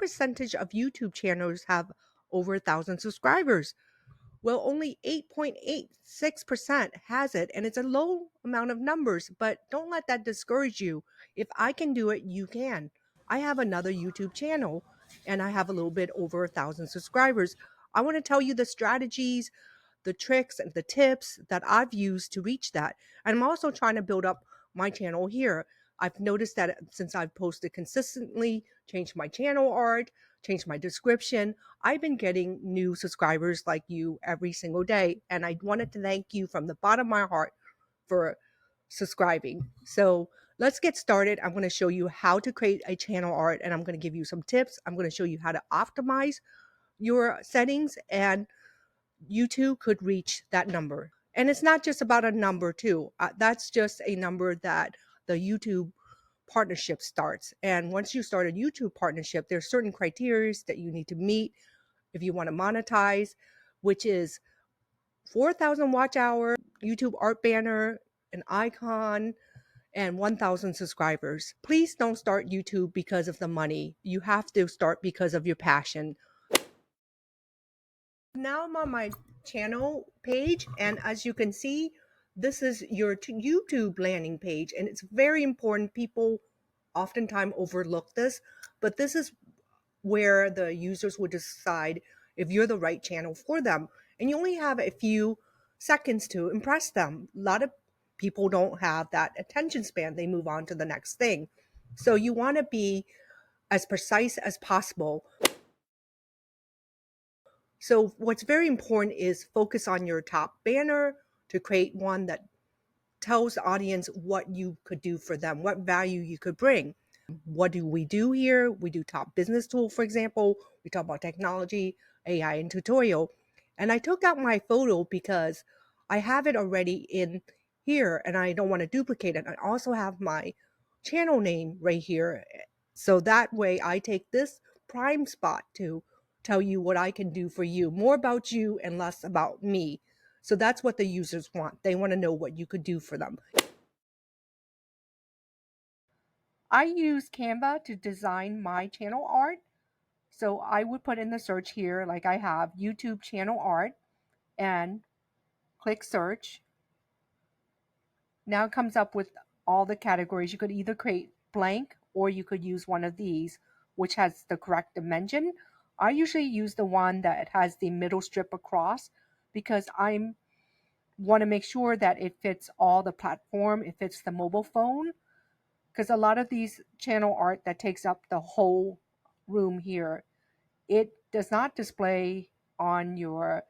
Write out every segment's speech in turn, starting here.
percentage of YouTube channels have over 1,000 subscribers? Well, only 8.86% has it, and it's a low amount of numbers, but don't let that discourage you. If I can do it, you can. I have another YouTube channel, and I have a little bit over 1,000 subscribers. I want to tell you the strategies, the tricks, and the tips that I've used to reach that. And I'm also trying to build up my channel here. I've noticed that since I've posted consistently, changed my channel art, changed my description, I've been getting new subscribers like you every single day. And I wanted to thank you from the bottom of my heart for subscribing. So let's get started. I'm going to show you how to create a channel art, and I'm going to give you some tips. I'm going to show you how to optimize your settings, and you too could reach that number. And it's not just about a number too. That's just a number that the YouTube partnership starts. And once you start a YouTube partnership, there's certain criteria that you need to meet if you want to monetize, which is 4,000 watch hour, YouTube art banner, an icon, and 1,000 subscribers. Please don't start YouTube because of the money. You have to start because of your passion. Now I'm on my channel page, and as you can see, this is your YouTube landing page, and it's very important. People oftentimes overlook this, but this is where the users will decide if you're the right channel for them. And you only have a few seconds to impress them. A lot of people don't have that attention span. They move on to the next thing. So you want to be as precise as possible. So what's very important is focus on your top banner to create one that tells the audience what you could do for them, what value you could bring. What do we do here? We do top business tool, for example. We talk about technology, AI, and tutorial. And I took out my photo because I have it already in here and I don't want to duplicate it. I also have my channel name right here. So that way I take this prime spot to tell you what I can do for you, more about you and less about me. So that's what the users want. They want to know what you could do for them. I use Canva to design my channel art. So I would put in the search here, like I have YouTube channel art, and click search. Now it comes up with all the categories. You could either create blank or you could use one of these, which has the correct dimension. I usually use the one that has the middle strip across because I want to make sure that it fits all the platform, it fits the mobile phone. Because a lot of these channel art that takes up the whole room here, it does not display on your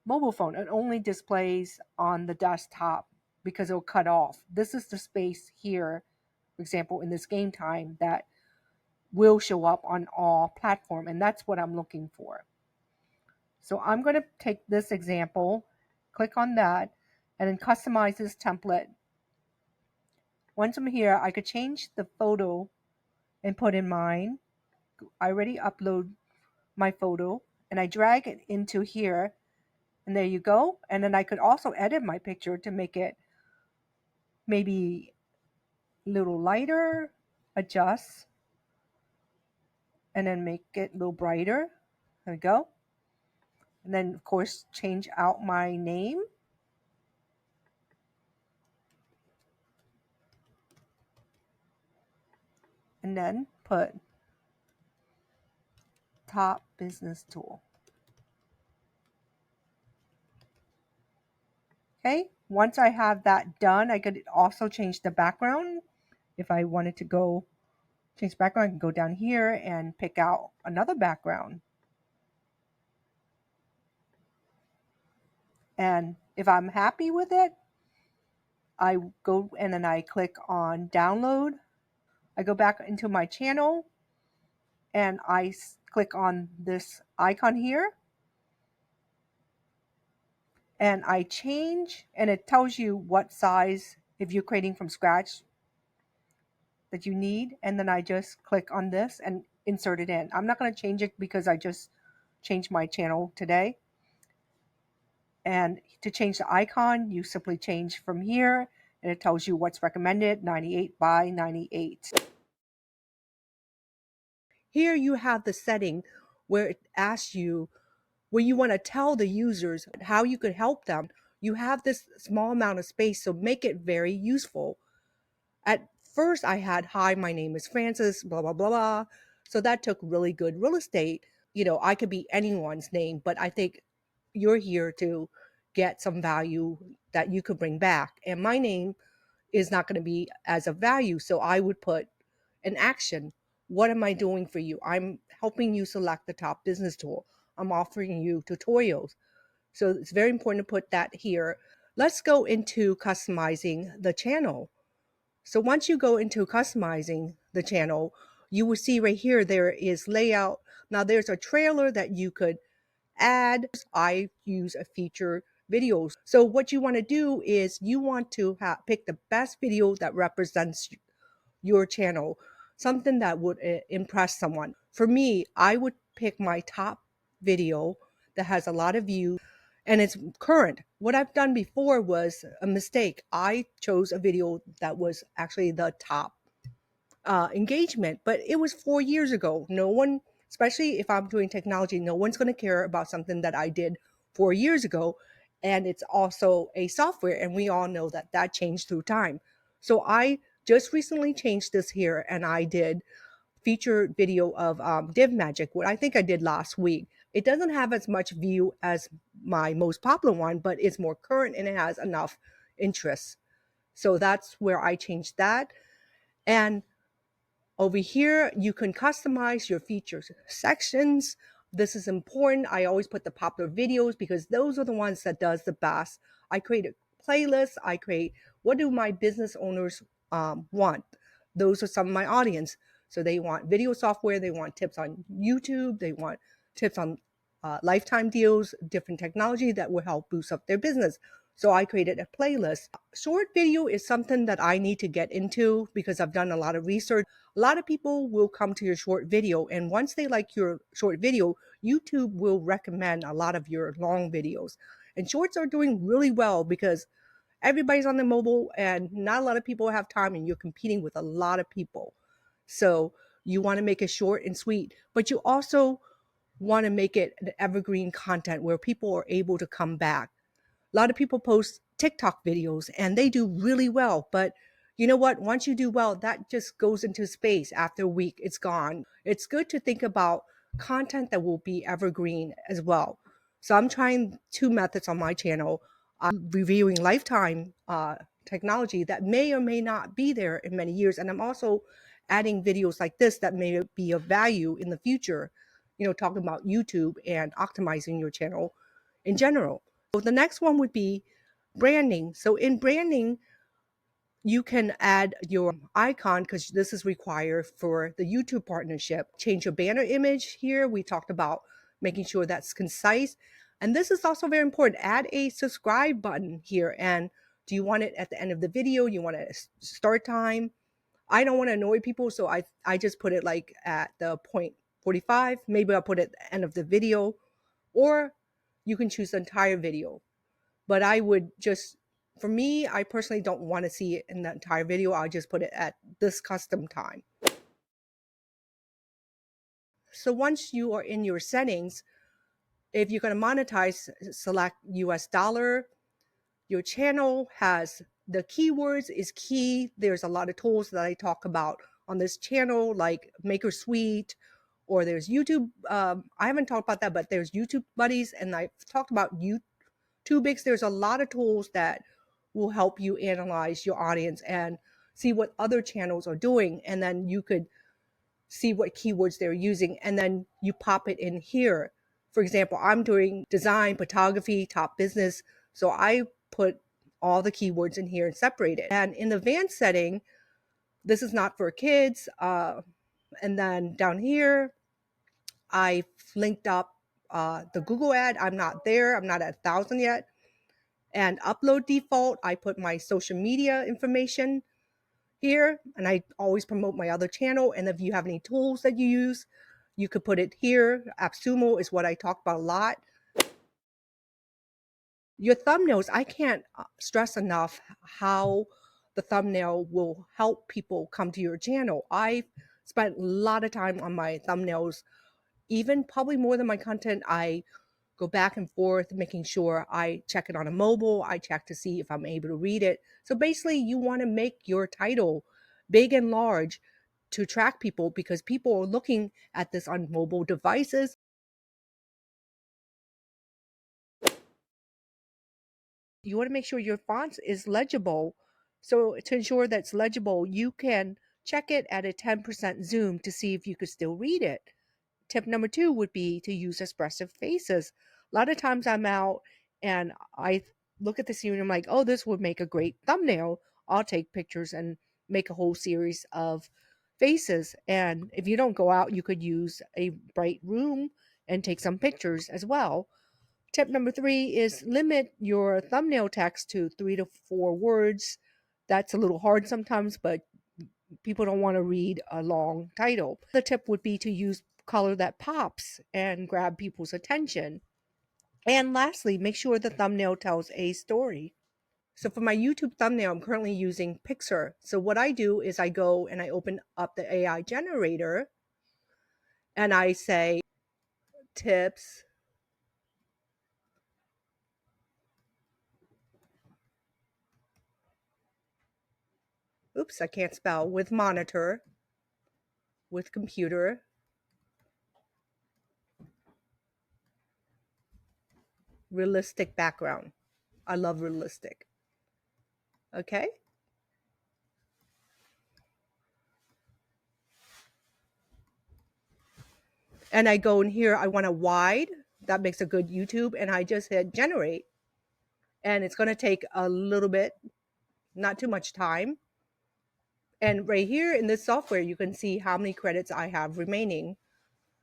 mobile phone. It only displays on the desktop because it'll cut off. This is the space here, for example, in this game time that will show up on all platforms, and that's what I'm looking for. So I'm going to take this example, click on that, and then customize this template. Once I'm here, I could change the photo and put in mine. I already upload my photo and I drag it into here, and there you go. And then I could also edit my picture to make it maybe a little lighter, adjust, and then make it a little brighter. There we go. And then of course change out my name. And then put top business tool. Okay, once I have that done, I could also change the background. If I wanted to go change background, I can go down here and pick out another background. And if I'm happy with it, I go and then I click on download. I go back into my channel and I click on this icon here. And I change, and it tells you what size, if you're creating from scratch, that you need. And then I just click on this and insert it in. I'm not going to change it because I just changed my channel today. And to change the icon, you simply change from here, and it tells you what's recommended, 98 by 98. Here you have the setting where it asks you, where you want to tell the users how you could help them. You have this small amount of space, so make it very useful. At first, I had, hi, my name is Francis, blah, blah, blah, blah. So that took really good real estate. I could be anyone's name, but I think you're here to get some value that you could bring back. And my name is not going to be as of value. So I would put an action. What am I doing for you? I'm helping you select the top business tool. I'm offering you tutorials. So it's very important to put that here. Let's go into customizing the channel. So once you go into customizing the channel, you will see right here, there is layout. Now there's a trailer that you could add. I use a feature videos. So what you want to do is you want to pick the best video that represents your channel, something that would impress someone. For me, I would pick my top video that has a lot of views and it's current. What I've done before was a mistake. I chose a video that was actually the top engagement, but it was 4 years ago. No one, especially if I'm doing technology, no one's going to care about something that I did 4 years ago. And it's also a software, and we all know that that changed through time. So I just recently changed this here, and I did featured video of Div Magic, what I think I did last week. It doesn't have as much view as my most popular one, but it's more current and it has enough interest. So that's where I changed that. And over here, you can customize your features sections. This is important. I always put the popular videos because those are the ones that does the best. I create a playlist. I create, what do my business owners want? Those are some of my audience. So they want video software. They want tips on YouTube. They want tips on lifetime deals, different technology that will help boost up their business. So I created a playlist. Short video is something that I need to get into because I've done a lot of research. A lot of people will come to your short video, and once they like your short video, YouTube will recommend a lot of your long videos. And shorts are doing really well because everybody's on the mobile and not a lot of people have time, and you're competing with a lot of people. So you want to make it short and sweet, but you also want to make it an evergreen content where people are able to come back. A lot of people post TikTok videos and they do really well, but you know what? Once you do well, that just goes into space. After a week, it's gone. It's good to think about content that will be evergreen as well. So I'm trying two methods on my channel. I'm reviewing lifetime technology that may or may not be there in many years. And I'm also adding videos like this that may be of value in the future, talking about YouTube and optimizing your channel in general. So the next one would be branding. So in branding, you can add your icon because this is required for the YouTube partnership. Change your banner image here. We talked about making sure that's concise. And this is also very important. Add a subscribe button here. And do you want it at the end of the video? You want it at start time? I don't want to annoy people, so I just put it like at the point 45. Maybe I'll put it at the end of the video, or you can choose the entire video. But I would just, for me, I personally don't want to see it in the entire video. I'll just put it at this custom time. So once you are in your settings, if you're going to monetize, select US dollar. Your channel has the keywords is key. There's a lot of tools that I talk about on this channel, like Maker Suite, or there's YouTube. I haven't talked about that, but there's YouTube Buddies, and I've talked about YouTubix. There's a lot of tools that will help you analyze your audience and see what other channels are doing, and then you could see what keywords they're using, and then you pop it in here. For example, I'm doing design, photography, top business, so I put all the keywords in here and separate it. And in the advanced setting, this is not for kids. And then down here, I've linked up the Google ad. I'm not there. I'm not at 1,000 yet. And upload default, I put my social media information here, and I always promote my other channel. And if you have any tools that you use, you could put it here. AppSumo is what I talk about a lot. Your thumbnails, I can't stress enough how the thumbnail will help people come to your channel. I spent a lot of time on my thumbnails, even probably more than my content. I go back and forth, making sure I check it on a mobile. I check to see if I'm able to read it. So basically, you want to make your title big and large to attract people, because people are looking at this on mobile devices. You want to make sure your font is legible. So to ensure that it's legible, you can check it at a 10% zoom to see if you could still read it. Tip number 2 would be to use expressive faces. A lot of times I'm out and I look at the scene and I'm like, oh, this would make a great thumbnail. I'll take pictures and make a whole series of faces. And if you don't go out, you could use a bright room and take some pictures as well. Tip number 3 is limit your thumbnail text to 3 to 4 words. That's a little hard sometimes, but people don't want to read a long title. The tip would be to use color that pops and grab people's attention. And lastly, make sure the thumbnail tells a story. So for my YouTube thumbnail, I'm currently using Pixar. So what I do is I go and I open up the AI generator and I say tips. Oops, I can't spell. With monitor, with computer, realistic background. I love realistic. Okay. And I go in here, I want a wide. That makes a good YouTube. And I just hit generate. And it's going to take a little bit, not too much time. And right here in this software, you can see how many credits I have remaining.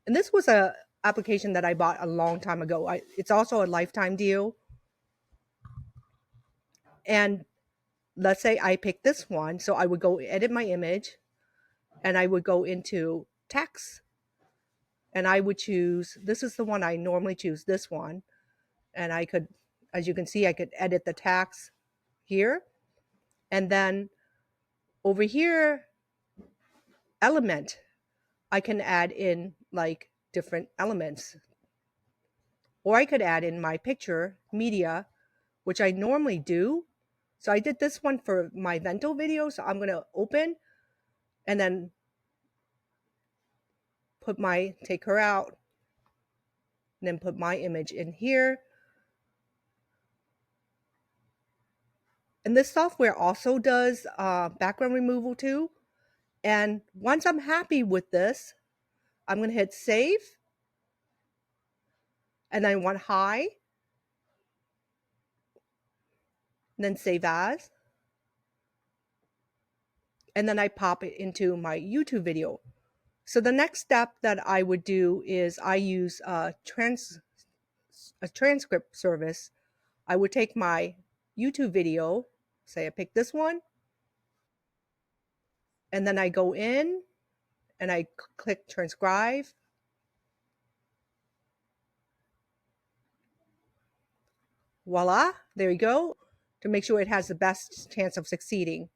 And this was a application that I bought a long time ago. It's also a lifetime deal. And let's say I pick this one. So I would go edit my image and I would go into text and I would choose, this is the one I normally choose, this one. And I could, as you can see, I could edit the text here. And then over here, element, I can add in like different elements. Or I could add in my picture, media, which I normally do. So I did this one for my Vento video. So I'm going to open and then take her out, and then put my image in here. And this software also does background removal too. And once I'm happy with this, I'm going to hit save. And then I want hi. And then save as. And then I pop it into my YouTube video. So the next step that I would do is I use a transcript service. I would take my YouTube video, say I pick this one, and then I go in and I click transcribe. Voila, there you go, to make sure it has the best chance of succeeding.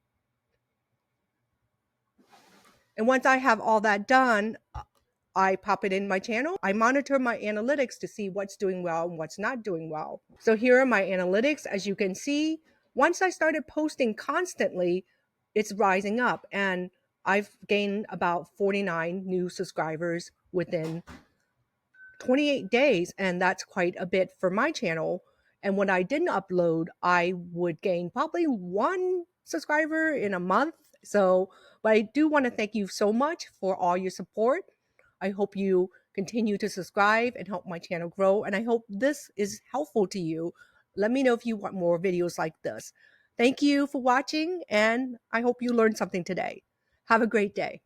And once I have all that done, I pop it in my channel. I monitor my analytics to see what's doing well and what's not doing well. So here are my analytics. As you can see, once I started posting constantly, it's rising up. And I've gained about 49 new subscribers within 28 days. And that's quite a bit for my channel. And when I didn't upload, I would gain probably 1 subscriber in a month. So, but I do want to thank you so much for all your support. I hope you continue to subscribe and help my channel grow. And I hope this is helpful to you. Let me know if you want more videos like this. Thank you for watching, and I hope you learned something today. Have a great day.